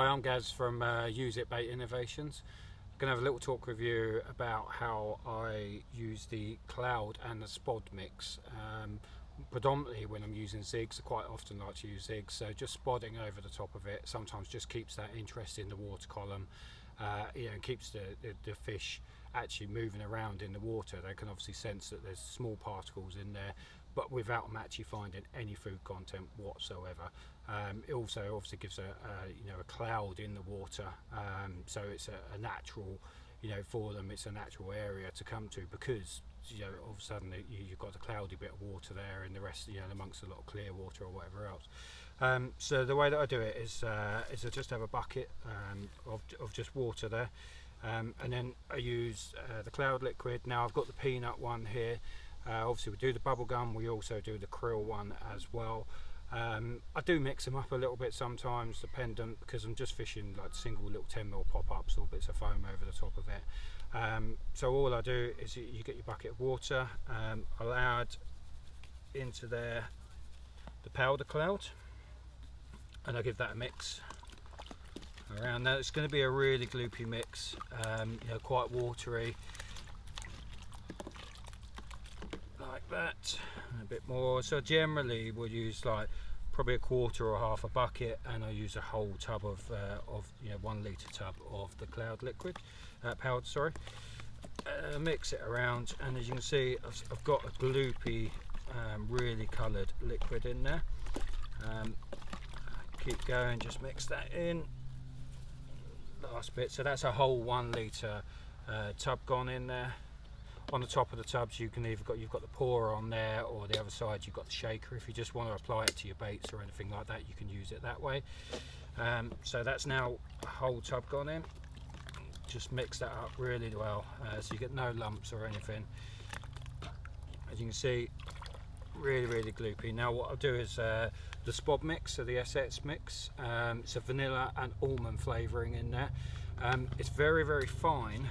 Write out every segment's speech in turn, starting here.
I'm Gaz from U-zit Bait Innovations. I'm going to have a little talk with you about how I use the cloud and the spod mix. Predominantly when I'm using zigs, I quite often like to use zigs, so just spodding over the top of it sometimes just keeps that interest in the water column, and keeps the fish actually moving around in the water. They can obviously sense that there's small particles in there, but without them actually finding any food content whatsoever. It also obviously gives a cloud in the water, so it's a natural, for them it's a natural area to come to, because all of a sudden you've got a cloudy bit of water there, and the rest amongst a lot of clear water or whatever else. So the way that I do it is I just have a bucket of just water there, and then I use the cloud liquid. Now I've got the peanut one here. Obviously we do the bubble gum, we also do the krill one as well. I do mix them up a little bit sometimes, dependent, because I'm just fishing like single little 10mm pop-ups or bits of foam over the top of it. So all I do is you get your bucket of water. I'll add into there the powder cloud, and I give that a mix around. Now it's going to be a really gloopy mix, quite watery, like that, and a bit more. So generally we'll use like probably a quarter or half a bucket, and I use a whole tub of 1 litre tub of the cloud liquid, powder, sorry. Mix it around, and as you can see I've got a gloopy, really coloured liquid in there. Keep going, just mix that in. Last bit, so that's a whole 1 litre tub gone in there. On the top of the tubs you've got the pourer on there, or the other side you've got the shaker. If you just want to apply it to your baits or anything like that, you can use it that way. So that's now a whole tub gone in. Just mix that up really well, so you get no lumps or anything. As you can see, really gloopy. Now what I'll do is the spod mix, so the SS mix. It's a vanilla and almond flavouring in there. It's very fine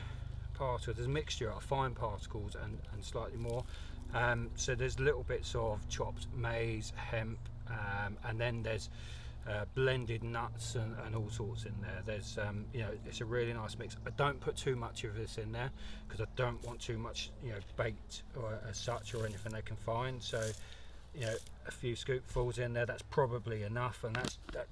particles. There's a mixture of fine particles and slightly more. So there's little bits of chopped maize, hemp, and then there's blended nuts and all sorts in there. There's it's a really nice mix. I don't put too much of this in there because I don't want too much bait or as such or anything they can find. So a few scoopfuls in there, that's probably enough, and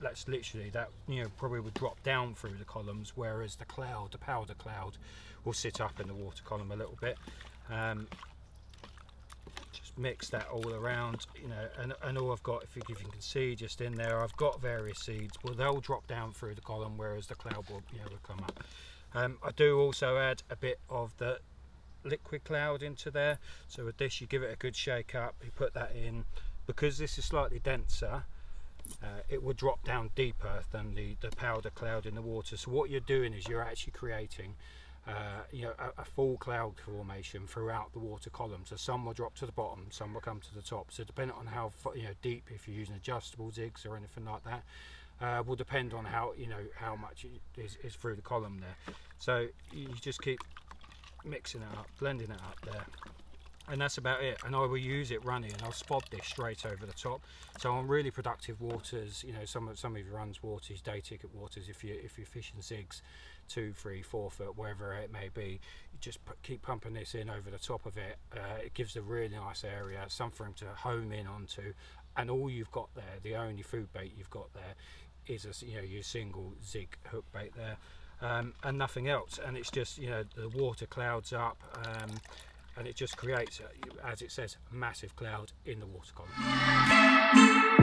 that's literally that. Probably would drop down through the columns, whereas the powder cloud will sit up in the water column a little bit. Just mix that all around, and all I've got, if you can see just in there, I've got various seeds. Well, they'll drop down through the column, whereas the cloud will come up. I do also add a bit of the liquid cloud into there. So with this, you give it a good shake up, you put that in. Because this is slightly denser, it will drop down deeper than the powder cloud in the water. So what you're doing is you're actually creating a full cloud formation throughout the water column. So some will drop to the bottom, some will come to the top. So depending on how deep, if you're using adjustable zigs or anything like that, will depend on how much is through the column there. So you just keep mixing it up, blending it up there, and that's about it. And I will use it running, and I'll spod this straight over the top. So on really productive waters, some of your runs waters, day ticket waters, if you're fishing zigs 2, 3, 4 foot, wherever it may be, you just keep pumping this in over the top of it. It gives a really nice area, something for them to home in onto, and all you've got there, the only food bait you've got there is your single zig hook bait there. And nothing else, and it's just the water clouds up, and it just creates, as it says, a massive cloud in the water column.